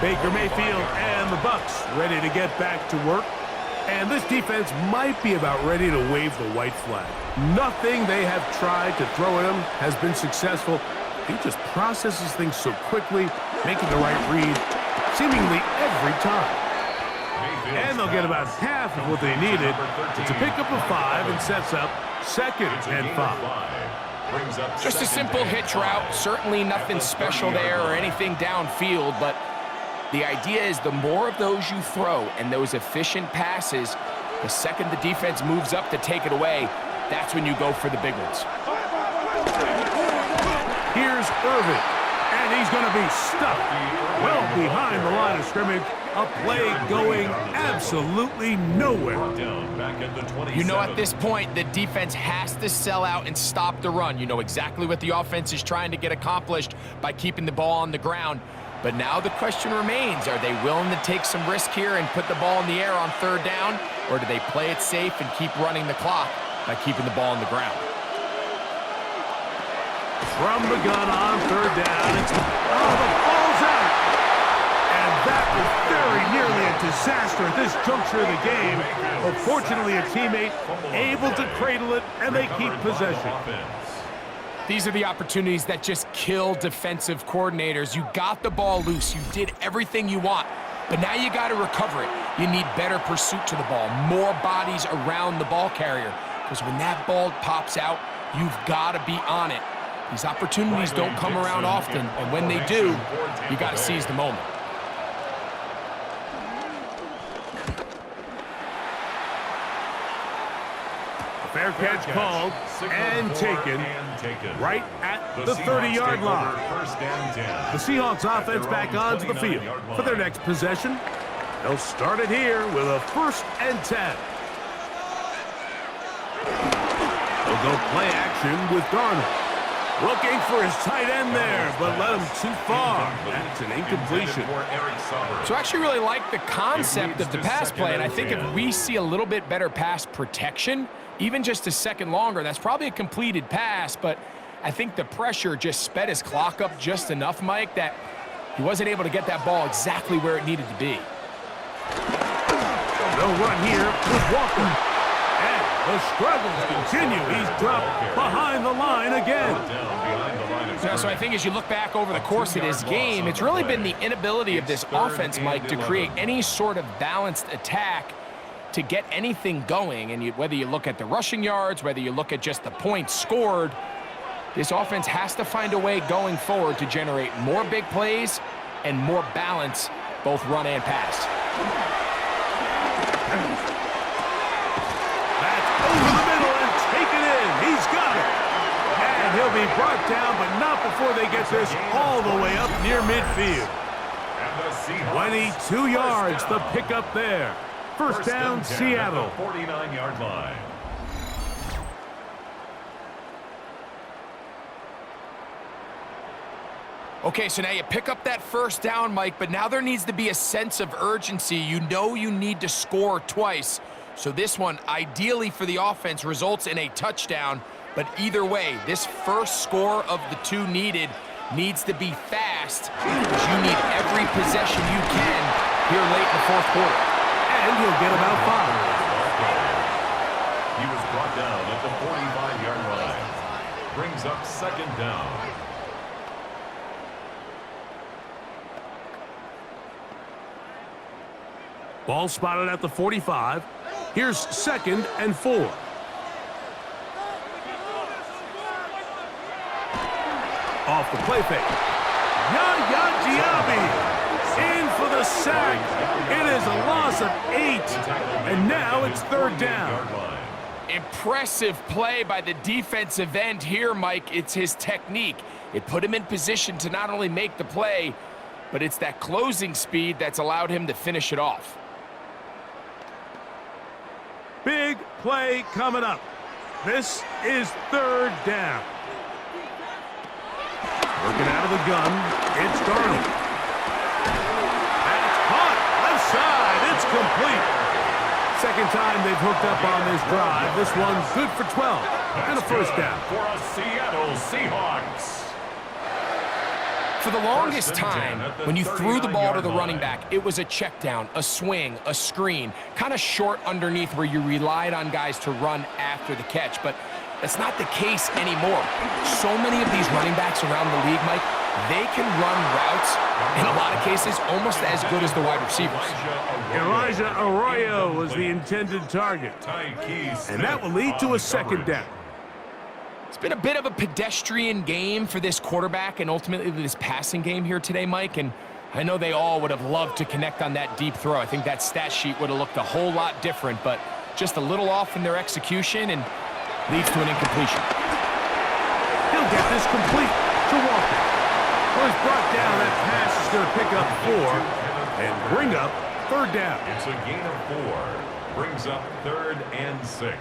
Baker Mayfield and the Bucs ready to get back to work. And this defense might be about ready to wave the white flag. Nothing they have tried to throw at him has been successful. He just processes things so quickly, making the right read seemingly every time. And they'll get about half of what they needed to pick up a 5 and sets up 2nd and 5. Just a simple hitch route. Certainly nothing special there or anything downfield, but the idea is the more of those you throw and those efficient passes, the second the defense moves up to take it away, that's when you go for the big ones. Here's Irvin, and And he's going to be stuck well behind the line of scrimmage. A play going absolutely nowhere. You know, at this point, the defense has to sell out and stop the run. You know exactly what the offense is trying to get accomplished by keeping the ball on the ground. But now the question remains, are they willing to take some risk here and put the ball in the air on third down? Or do they play it safe and keep running the clock by keeping the ball on the ground? From the gun on third down, it's the ball's out. And that was very nearly a disaster at this juncture of the game. But fortunately, a teammate able to cradle it, and they keep possession. These are the opportunities that just kill defensive coordinators. You got the ball loose. You did everything you want. But now you got to recover it. You need better pursuit to the ball, more bodies around the ball carrier. Because when that ball pops out, you've got to be on it. These opportunities don't come around often, and when they do, you got to seize the moment. Fair catch called and taken right at the 30-yard line. The Seahawks offense back onto the field for their next possession. They'll start it here with a 1st and 10. They'll go play action with Darnold. Looking for his tight end there, but let him too far. That's an incompletion. So I actually really like the concept of the pass play, and I think if we see a little bit better pass protection, even just a second longer, that's probably a completed pass, but I think the pressure just sped his clock up just enough, Mike, that he wasn't able to get that ball exactly where it needed to be. They'll run here with Walker. And the struggles continue. He's dropped behind the line again. So I think as you look back over the course of this game, it's really been the inability of this offense, Mike, to create any sort of balanced attack to get anything going. And whether you look at the rushing yards, whether you look at just the points scored, this offense has to find a way going forward to generate more big plays and more balance, both run and pass. That's over the middle and taken in. He's got it. And he'll be brought down, but not before they get this all the way up near midfield. 22 yards, the pickup there. First down, Seattle. 49-yard line. Okay, so now you pick up that first down, Mike, but now there needs to be a sense of urgency. You know you need to score twice. So this one, ideally for the offense, results in a touchdown. But either way, this first score of the two needed needs to be fast, because you need every possession you can here late in the fourth quarter. And he'll get about 5. He was brought down at the 45-yard line. Brings up second down. Ball spotted at the 45. Here's 2nd and 4. Off the play fake. Yaya Diaby in for the sack. It is a loss of 8. And now it's third down. Impressive play by the defensive end here, Mike. It's his technique. It put him in position to not only make the play, but it's that closing speed that's allowed him to finish it off. Big play coming up. This is third down. Working out of the gun, it's Darnold. That's caught, left side, it's complete. Second time they've hooked up on this drive. This one's good for 12 and a first down. For a Seattle Seahawks. For the longest time, when you threw the ball to the running back, it was a check down, a swing, a screen, kind of short underneath where you relied on guys to run after the catch. But that's not the case anymore. So many of these running backs around the league, Mike, they can run routes, in a lot of cases, almost as good as the wide receivers. Elijah Arroyo was the intended target. And that will lead to a second down. It's been a bit of a pedestrian game for this quarterback and ultimately this passing game here today, Mike. And I know they all would have loved to connect on that deep throw. I think that stat sheet would have looked a whole lot different, but just a little off in their execution and leads to an incompletion. He'll get this complete to Walker. Well, he's brought down. That pass is going to pick up 4 and bring up 3rd down. It's a gain of 4. Brings up 3rd and 6.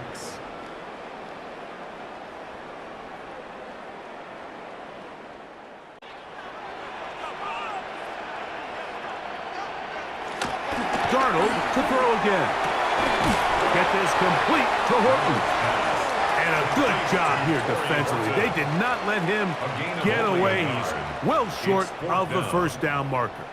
Darnold to throw again. Get this complete to Horton. And a good job here defensively. They did not let him get away. He's well short of the 1st down marker.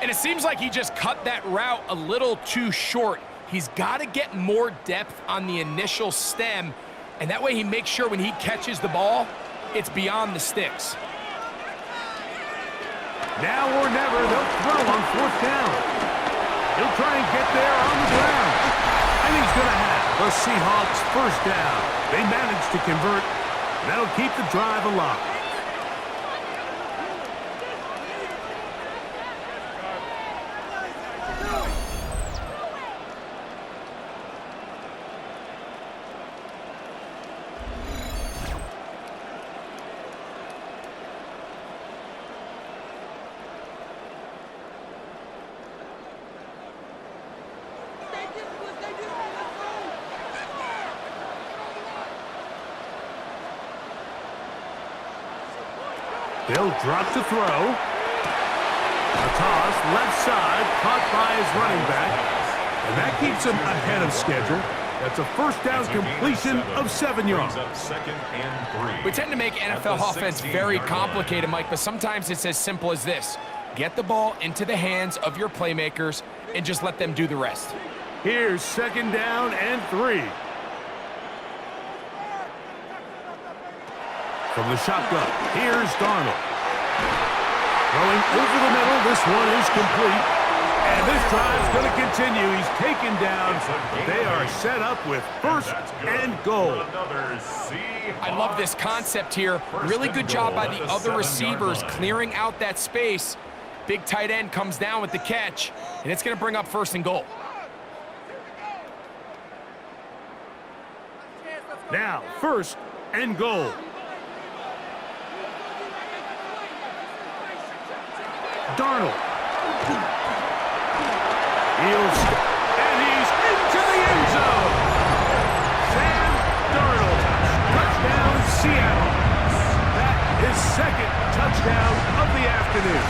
And it seems like he just cut that route a little too short. He's got to get more depth on the initial stem, and that way he makes sure when he catches the ball, it's beyond the sticks. Now or never, they'll throw on 4th down. He'll try and get there on the ground. And he's going to have the Seahawks 1st down. They managed to convert. That'll keep the drive alive. They'll drop to throw. A toss, left side, caught by his running back. And that keeps him ahead of schedule. That's a 1st down completion of 7 yards. We tend to make NFL offense very complicated, Mike, but sometimes it's as simple as this. Get the ball into the hands of your playmakers and just let them do the rest. Here's 2nd down and 3. From the shotgun, here's Darnold. Throwing over the middle, this one is complete. And this drive's going to continue. He's taken down. They are set up with 1st and goal. I love this concept here. Really good job by the other receivers clearing out that space. Big tight end comes down with the catch, and it's going to bring up 1st and goal. Now, 1st and goal. Darnold. And he's into the end zone. Sam Darnold. Touchdown, Seattle. That is 2nd touchdown of the afternoon.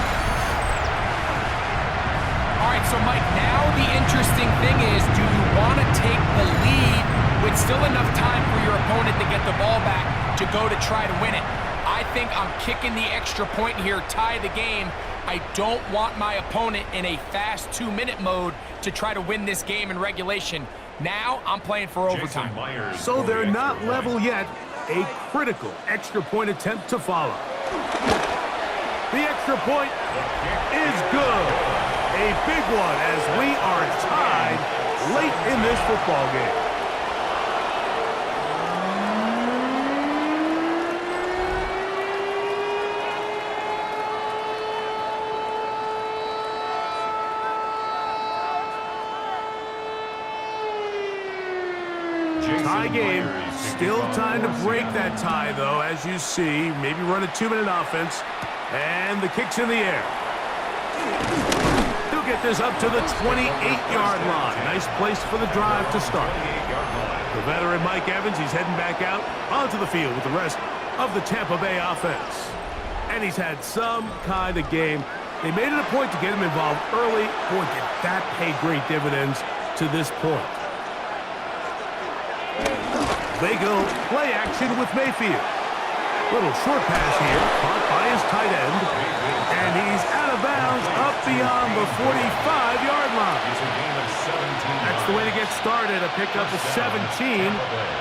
All right, so Mike, now the interesting thing is, do you want to take the lead with still enough time for your opponent to get the ball back to go to try to win it? I think I'm kicking the extra point here, tie the game. I don't want my opponent in a fast 2-minute mode to try to win this game in regulation. Now I'm playing for overtime. So they're not level yet. A critical extra point attempt to follow. The extra point is good. A big one as we are tied late in this football game. Tie game. Still time to break that tie, though, as you see. Maybe run a 2-minute offense. And the kick's in the air. He'll get this up to the 28-yard line. Nice place for the drive to start. The veteran Mike Evans, he's heading back out onto the field with the rest of the Tampa Bay offense. And he's had some kind of game. They made it a point to get him involved early. Boy, did that pay great dividends to this point. They go play action with Mayfield. Little short pass here, caught by his tight end. And he's out of bounds up beyond the 45-yard line. That's the way to get started. A pickup of 17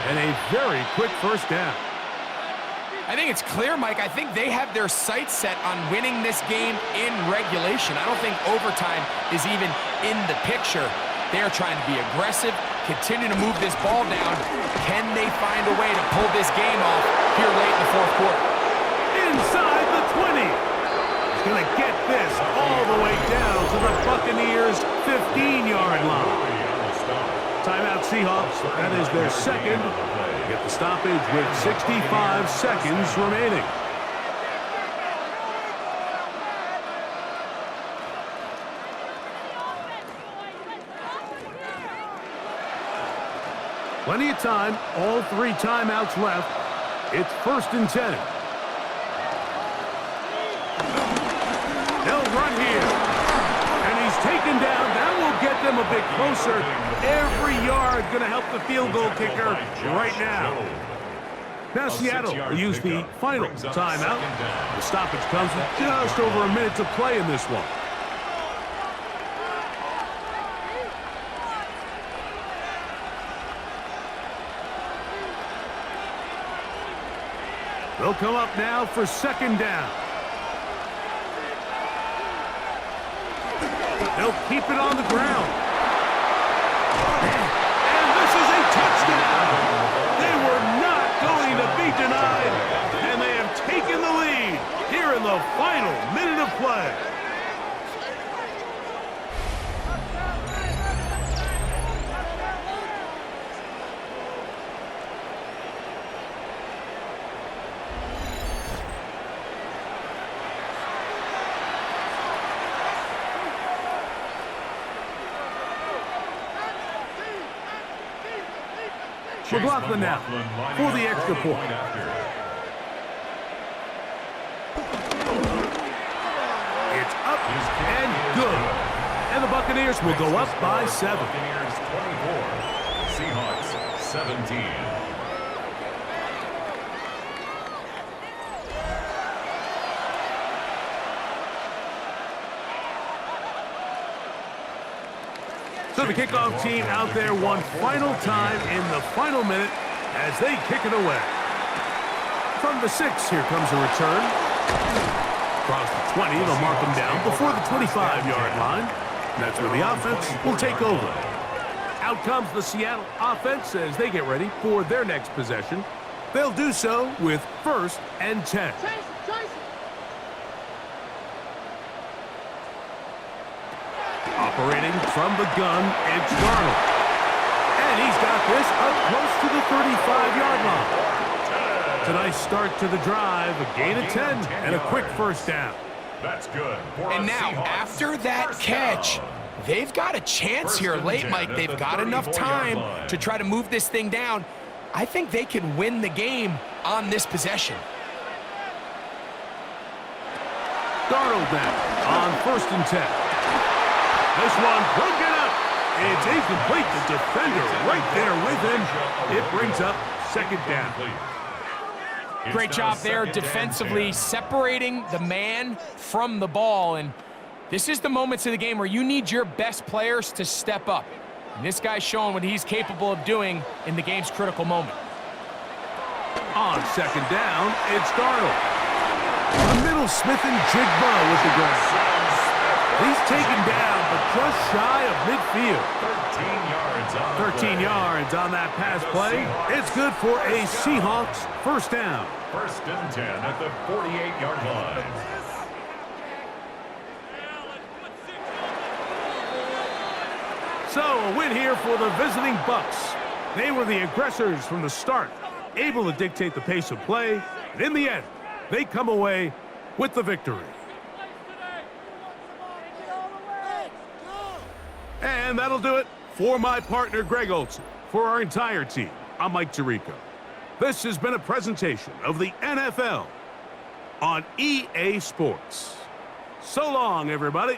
and a very quick 1st down. I think it's clear, Mike. I think they have their sights set on winning this game in regulation. I don't think overtime is even in the picture. They're trying to be aggressive, continue to move this ball down. Can they find a way to pull this game off here late in the 4th quarter? Inside the 20. He's going to get this all the way down to the Buccaneers' 15-yard line. Timeout Seahawks. That is their 2nd. Get the stoppage with 65 seconds remaining. Plenty of time, all 3 timeouts left. It's 1st and 10. They'll run here. And he's taken down. That will get them a bit closer. Every yard going to help the field goal kicker right now. Now Seattle will use the final timeout. The stoppage comes with just over a minute to play in this one. They'll come up now for 2nd down. They'll keep it on the ground. And this is a touchdown. They were not going to be denied, and they have taken the lead here in the final minute of play. McLaughlin now for the extra point. It's up and good. And the Buccaneers will go up by 7. Buccaneers 24, Seahawks 17. So the kickoff team out there one final time in the final minute as they kick it away. From the 6, here comes a return. Across the 20, they'll mark them down before the 25-yard line. And that's where the offense will take over. Out comes the Seattle offense as they get ready for their next possession. They'll do so with 1st and 10. Operating from the gun, it's Darnold. And he's got this up close to the 35-yard line. It's a nice start to the drive, a gain of 10, and a quick 1st down. That's good. And now, after that catch, they've got a chance here late, Mike. They've got enough time to try to move this thing down. I think they can win the game on this possession. Darnold now on 1st and 10. This one could get up. It's incomplete. The defender right there with him. It brings up 2nd down. Great job there defensively, separating the man from the ball. And this is the moments of the game where you need your best players to step up. And this guy's showing what he's capable of doing in the game's critical moment. On 2nd down, it's Darnold. The middle, Smith and Jigba with the grab. He's taken down, but just shy of midfield. 13 yards on that pass play. It's good for a Seahawks 1st down. 1st and 10 at the 48-yard line. So a win here for the visiting Bucs. They were the aggressors from the start, able to dictate the pace of play. And in the end, they come away with the victory. And that'll do it for my partner, Greg Olson. For our entire team, I'm Mike Tirico. This has been a presentation of the NFL on EA Sports. So long, everybody.